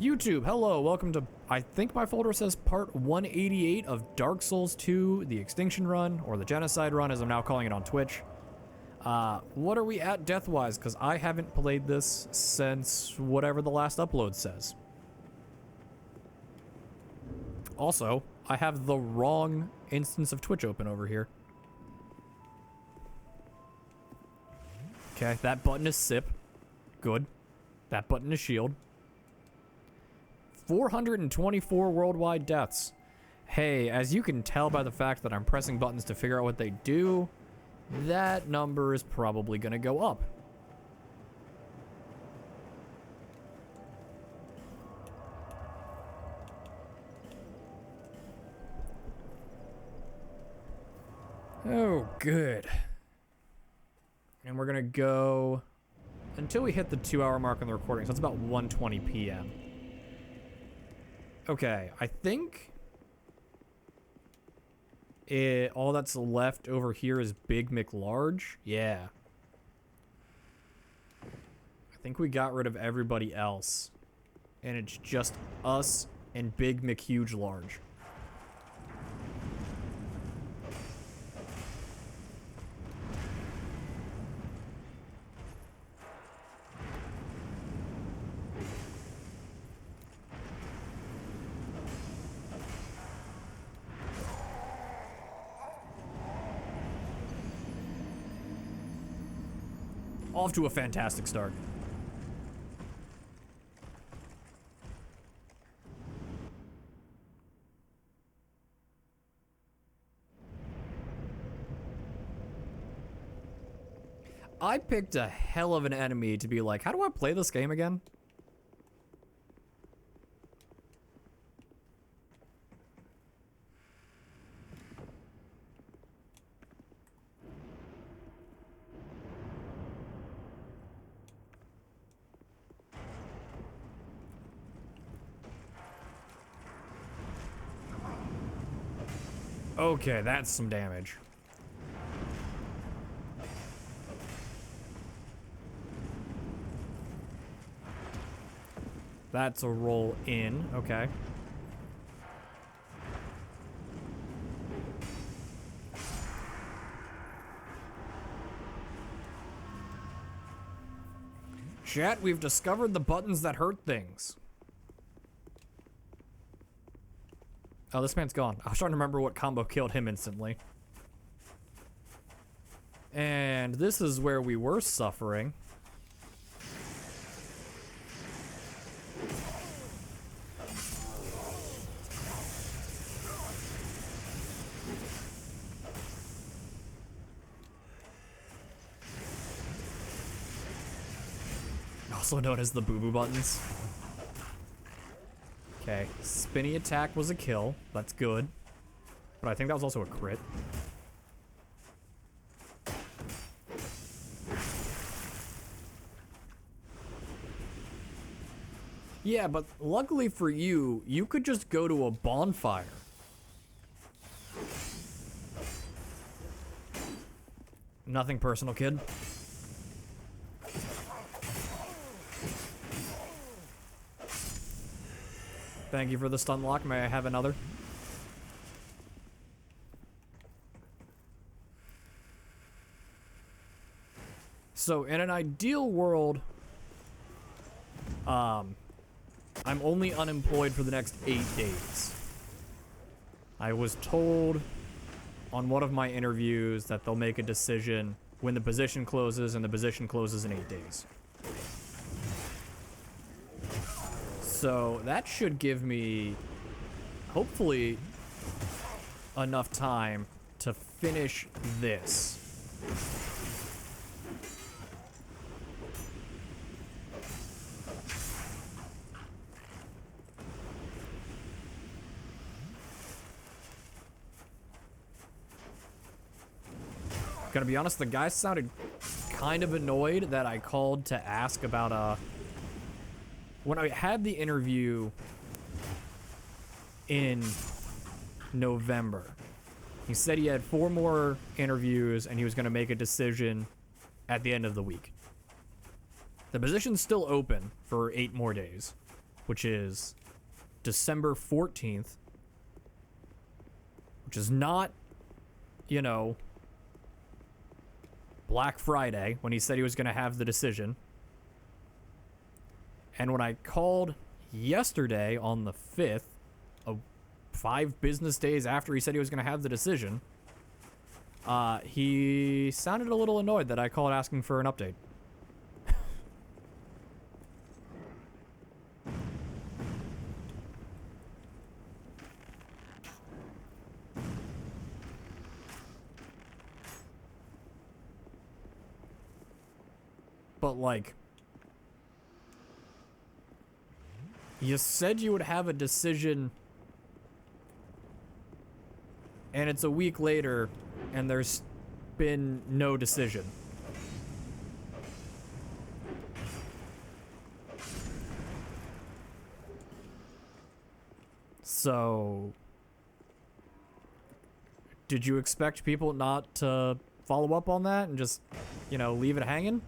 YouTube, hello, welcome to, I think my folder says part 188 of Dark Souls 2, the Extinction run, or the Genocide run as I'm now calling it on Twitch. What are we at death-wise? Because I haven't played this since whatever the last upload says. Also, I have the wrong instance of Twitch open over here. Okay, that button is sip. Good. That button is shield. 424 worldwide deaths. Hey, as you can tell by the fact that I'm pressing buttons to figure out what they do, that number is probably gonna go up. Oh, good. And we're gonna go until we hit the 2-hour mark on the recording, so it's about 1:20 p.m. Okay, I think all that's left over here is Big McLarge. Yeah. I think we got rid of everybody else. And it's just us and Big McHuge Large. Off to a fantastic start. I picked a hell of an enemy to be like, how do I play this game again? Okay, that's some damage. That's a roll in, okay. Chat, we've discovered the buttons that hurt things. Oh, this man's gone. I was trying to remember what combo killed him instantly. And this is where we were suffering. Also known as the boo-boo buttons. Okay, spinny attack was a kill. That's good. But I think that was also a crit. Yeah, but luckily for you, you could just go to a bonfire. Nothing personal, kid. Thank you for the stun lock. May I have another? So, in an ideal world, I'm only unemployed for the next 8 days. I was told on one of my interviews that they'll make a decision when the position closes, and the position closes in 8 days. So that should give me, hopefully, enough time to finish this. Gonna be honest, the guy sounded kind of annoyed that I called to ask about, when I had the interview in November, he said he had 4 more interviews and he was going to make a decision at the end of the week. The position's still open for 8 more days. which is December 14th, which is not, you know, Black Friday, when he said he was going to have the decision. And when I called yesterday on the 5th, 5 business days after he said he was going to have the decision, he sounded a little annoyed that I called asking for an update. But, like, you said you would have a decision, and it's a week later, and there's been no decision. So, did you expect people not to follow up on that and just, you know, leave it hanging?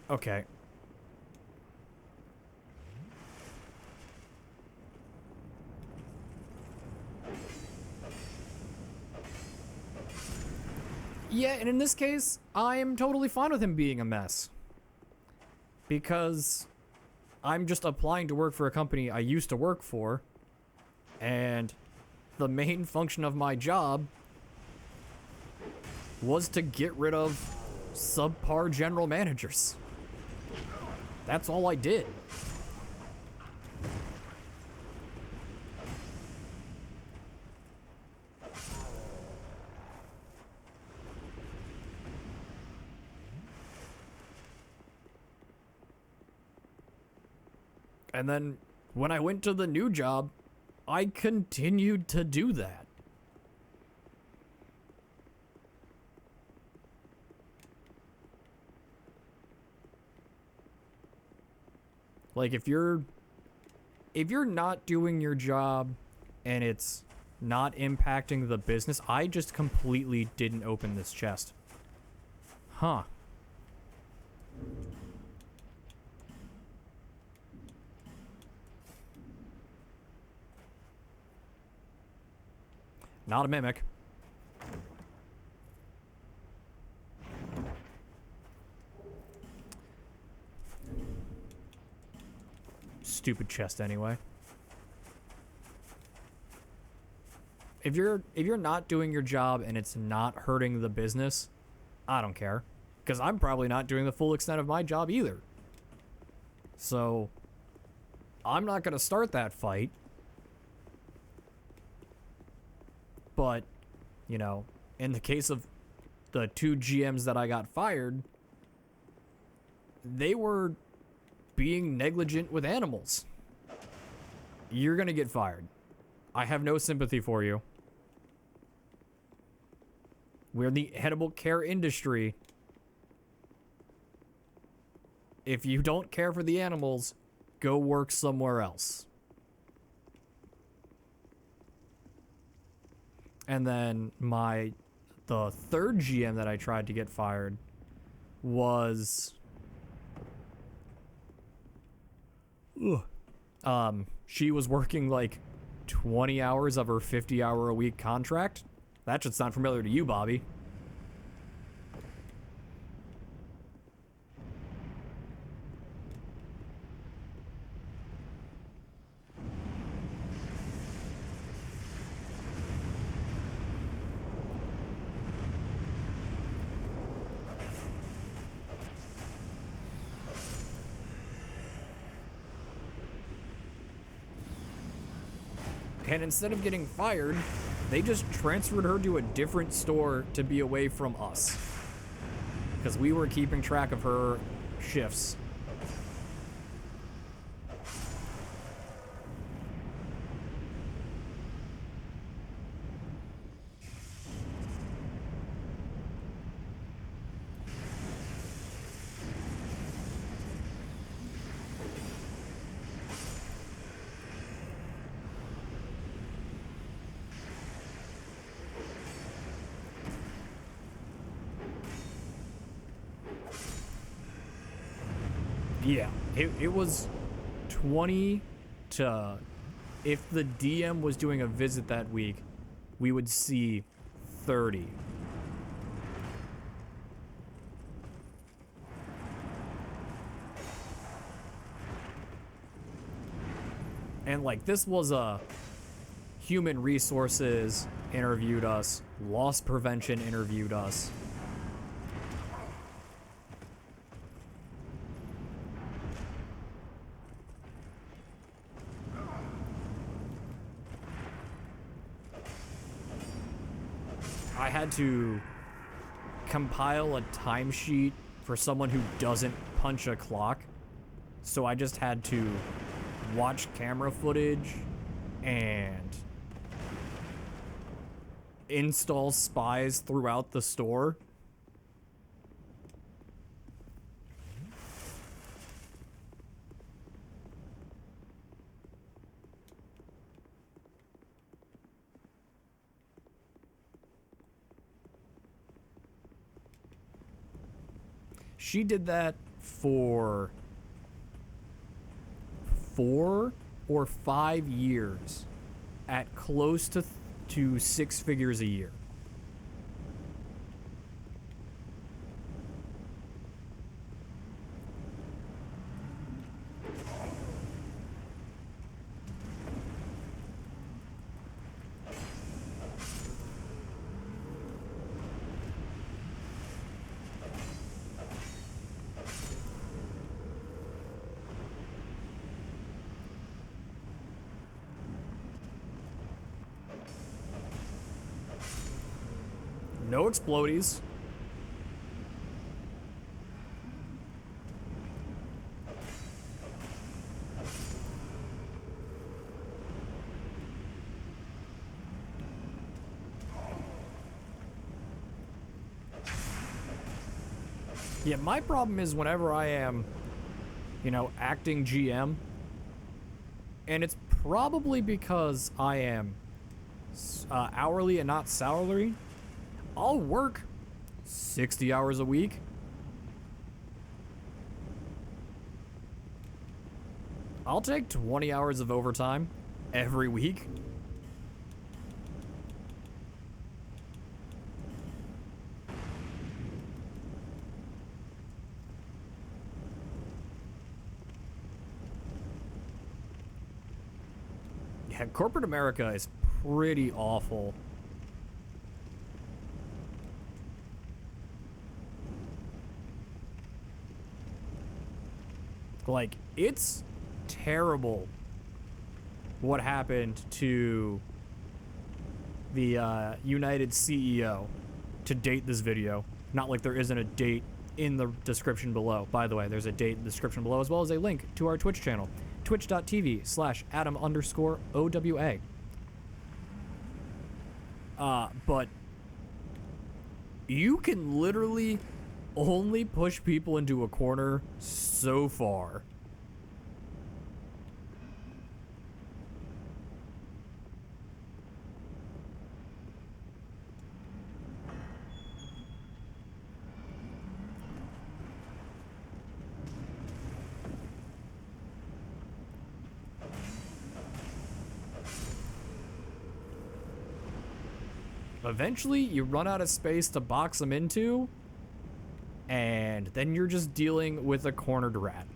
Okay. Yeah, and in this case, I am totally fine with him being a mess. Because I'm just applying to work for a company I used to work for, and the main function of my job was to get rid of subpar general managers. That's all I did. And then when I went to the new job, I continued to do that. Like, if you're not doing your job and it's not impacting the business, I just completely didn't open this chest. Huh. Not a mimic. Stupid chest anyway. If you're not doing your job and it's not hurting the business, I don't care. Because I'm probably not doing the full extent of my job either. So, I'm not going to start that fight. But, you know, in the case of the 2 GMs that I got fired, they were being negligent with animals. You're gonna get fired. I have no sympathy for you. We're in the edible care industry. If you don't care for the animals, go work somewhere else. And then the 3rd GM that I tried to get fired was... she was working like 20 hours of her 50-hour-a-week contract. That should sound familiar to you, Bobby. And instead of getting fired, they just transferred her to a different store to be away from us. Because we were keeping track of her shifts. Yeah, it was 20 to, if the DM was doing a visit that week, we would see 30. And like, this was a human resources interviewed us, loss prevention interviewed us. I had to compile a timesheet for someone who doesn't punch a clock. So I just had to watch camera footage and install spies throughout the store. She did that for 4 or 5 years at close to 6 figures a year. No explodies. Yeah, my problem is whenever I am, you know, acting GM, and it's probably because I am hourly and not salary, I'll work 60 hours a week. I'll take 20 hours of overtime every week. Yeah, corporate America is pretty awful. Like, it's terrible what happened to the United CEO to date this video. Not like there isn't a date in the description below. By the way, there's a date in the description below, as well as a link to our Twitch channel, twitch.tv/Adam_OWA. But you can literally only push people into a corner so far. Eventually, you run out of space to box them into, and then you're just dealing with a cornered rat.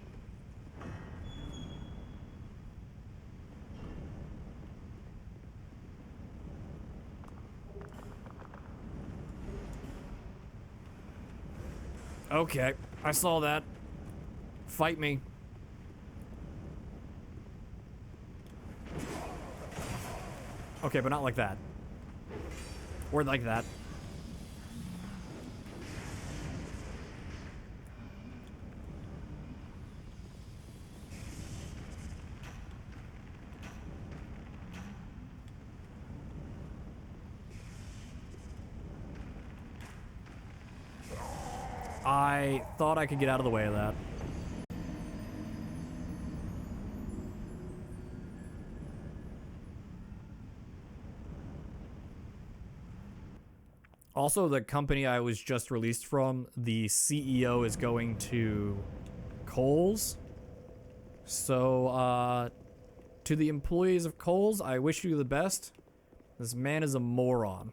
Okay, I saw that. Fight me. Okay, but not like that. Or like that. I thought I could get out of the way of that. Also, the company I was just released from, the CEO is going to Kohl's So, to the employees of Kohl's, I wish you the best. This man is a moron.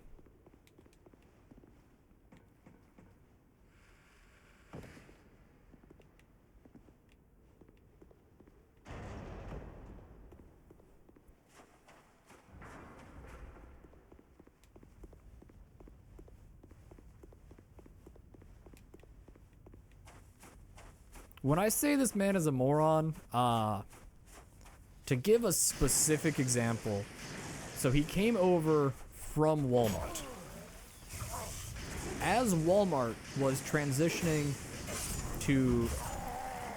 When I say this man is a moron, to give a specific example, so he came over from Walmart. As Walmart was transitioning to,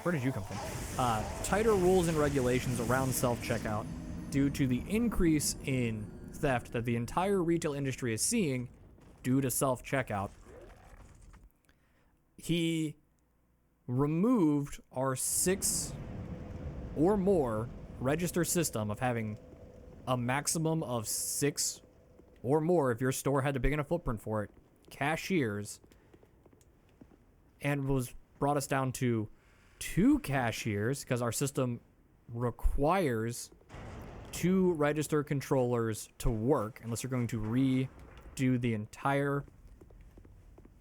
where did you come from? Tighter rules and regulations around self-checkout due to the increase in theft that the entire retail industry is seeing due to self-checkout, he removed our 6 or more register system of having a maximum of 6 or more, if your store had a big enough footprint for it, cashiers, and brought us down to 2 cashiers because our system requires 2 register controllers to work unless you're going to redo the entire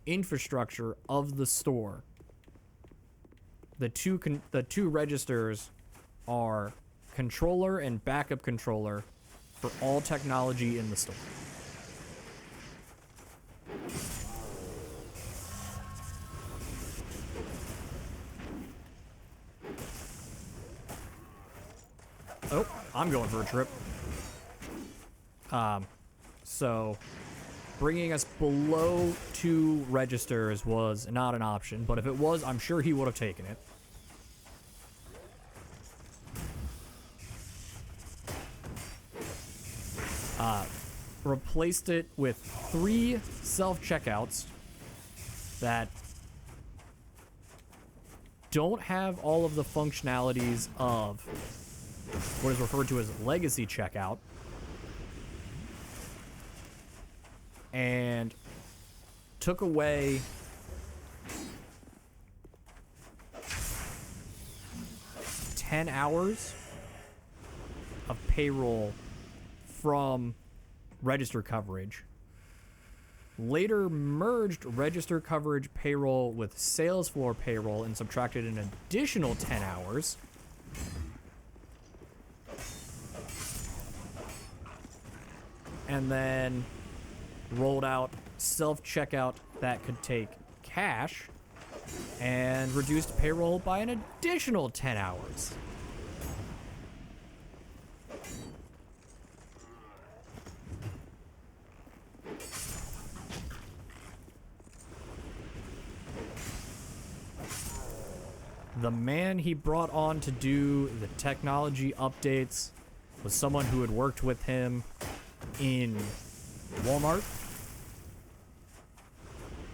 infrastructure of the store. The two registers are controller and backup controller for all technology in the store. Oh, I'm going for a trip. So bringing us below 2 registers was not an option, but if it was, I'm sure he would have taken it. Replaced it with 3 self-checkouts that don't have all of the functionalities of what is referred to as legacy checkout, and took away $10 of payroll from register coverage. Later merged register coverage payroll with sales floor payroll and subtracted an additional 10 hours. And then rolled out self-checkout that could take cash and reduced payroll by an additional 10 hours. The man he brought on to do the technology updates was someone who had worked with him in Walmart.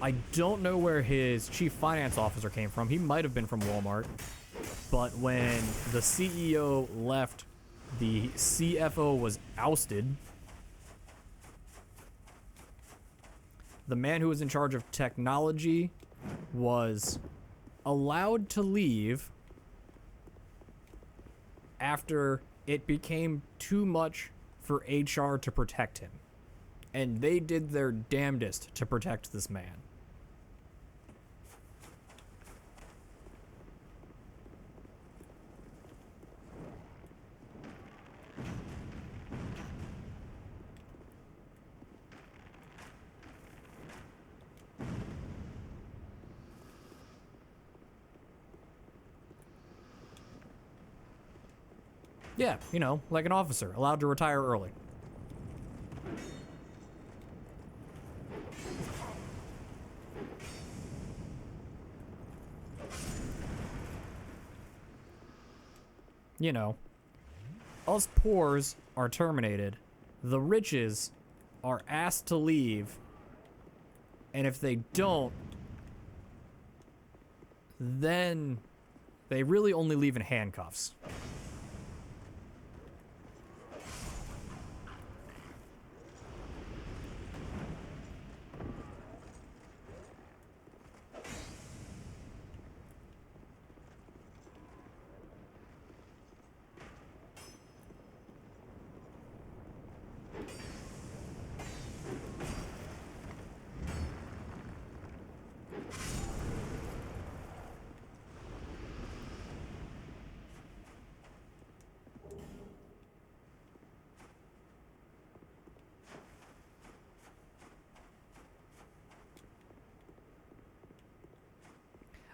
I don't know where his chief finance officer came from. He might have been from Walmart. But when the CEO left, the CFO was ousted. The man who was in charge of technology was allowed to leave after it became too much for HR to protect him. And they did their damnedest to protect this man. Yeah, you know, like an officer, allowed to retire early. You know, us poors are terminated, the riches are asked to leave, and if they don't, then they really only leave in handcuffs.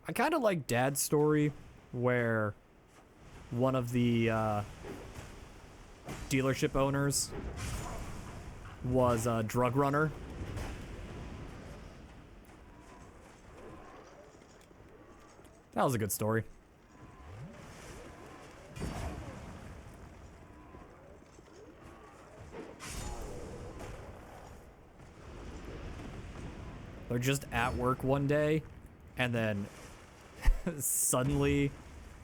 I kind of like Dad's story where one of the dealership owners was a drug runner. That was a good story. They're just at work one day, and then suddenly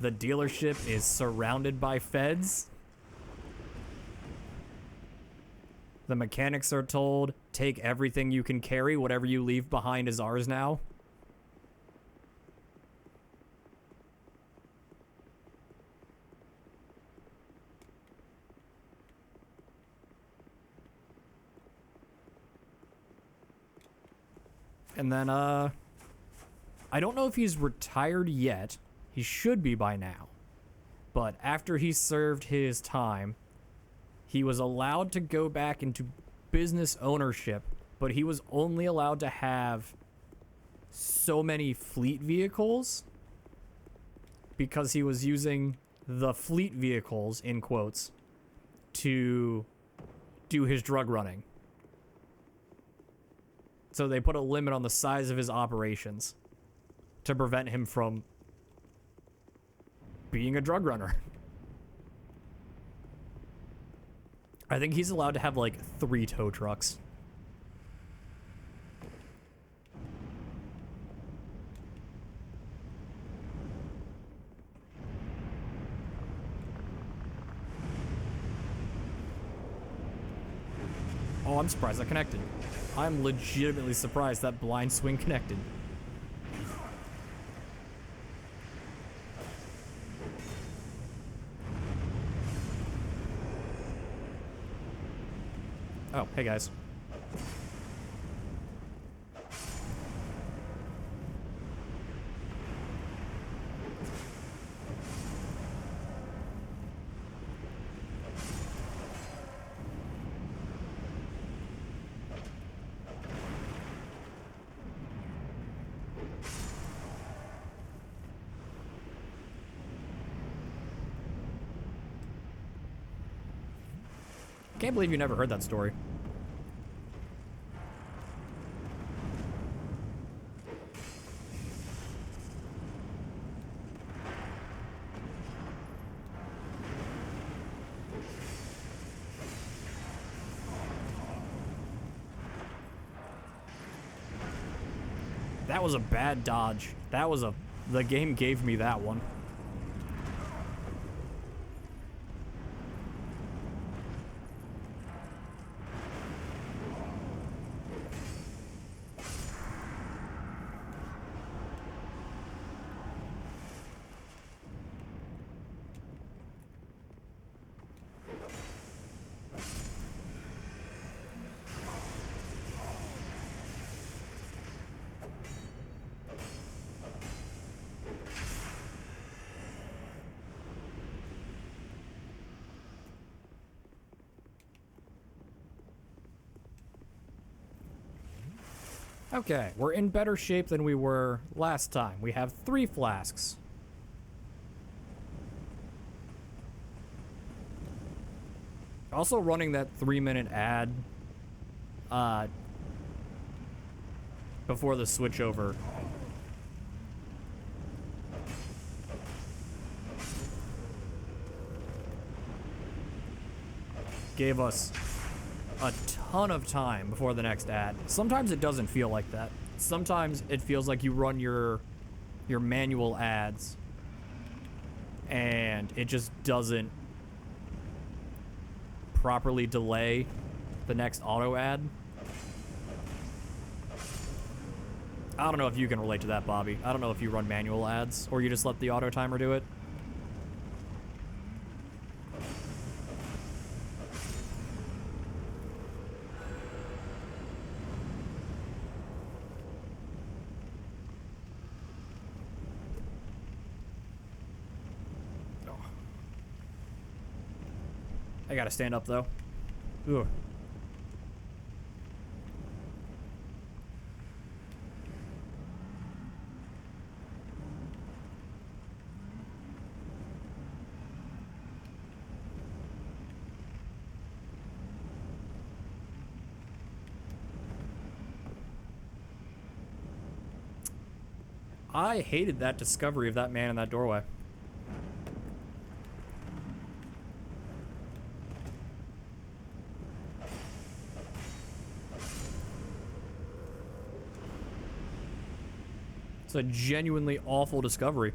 the dealership is surrounded by feds. The mechanics are told, take everything you can carry, whatever you leave behind is ours now. And then, I don't know if he's retired yet. He should be by now. But after he served his time, he was allowed to go back into business ownership, but he was only allowed to have so many fleet vehicles because he was using the fleet vehicles, in quotes, to do his drug running. So they put a limit on the size of his operations to prevent him from being a drug runner. I think he's allowed to have like 3 tow trucks. Oh, I'm surprised that connected. I'm legitimately surprised that blind swing connected. Oh, hey guys. Can't believe you never heard that story. That was a bad dodge. That was the game gave me that one. Okay, we're in better shape than we were last time. We have 3 flasks. Also running that 3-minute ad before the switchover gave us a ton of time before the next ad. Sometimes it doesn't feel like that. Sometimes it feels like you run your manual ads and it just doesn't properly delay the next auto ad. I don't know if you can relate to that, Bobby. I don't know if you run manual ads or you just let the auto timer do it. I gotta stand up though. Ugh. I hated that discovery of that man in that doorway. It's a genuinely awful discovery.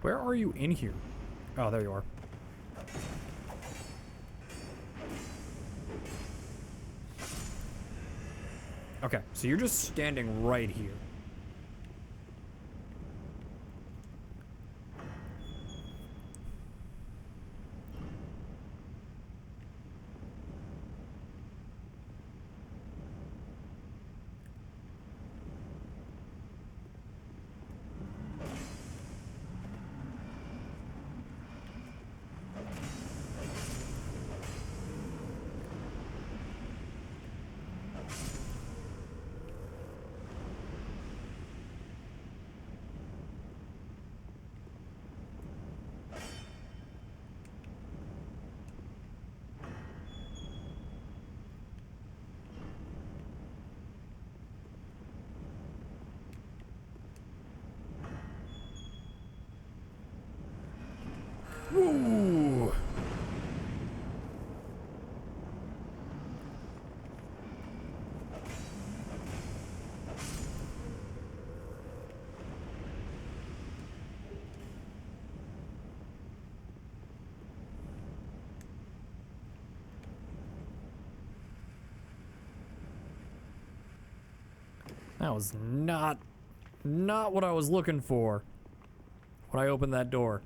Where are you in here? Oh, there you are. Okay, so you're just standing right here. Ooh. That was not what I was looking for when I opened that door.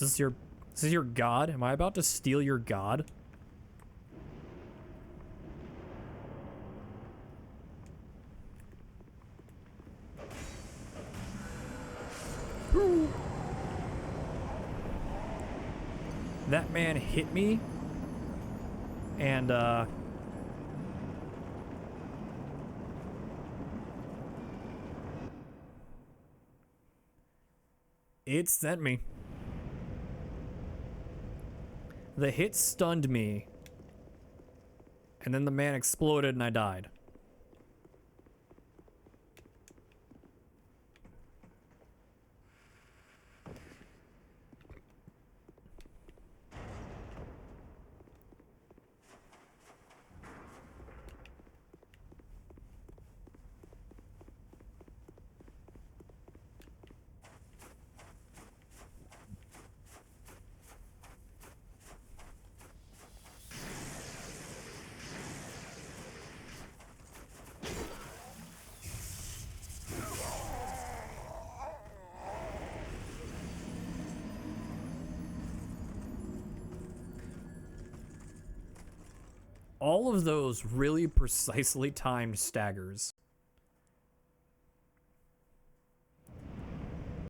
Is this your god? Am I about to steal your god? Ooh. That man hit me, and it sent me. The hit stunned me, and then the man exploded and I died. All of those really precisely timed staggers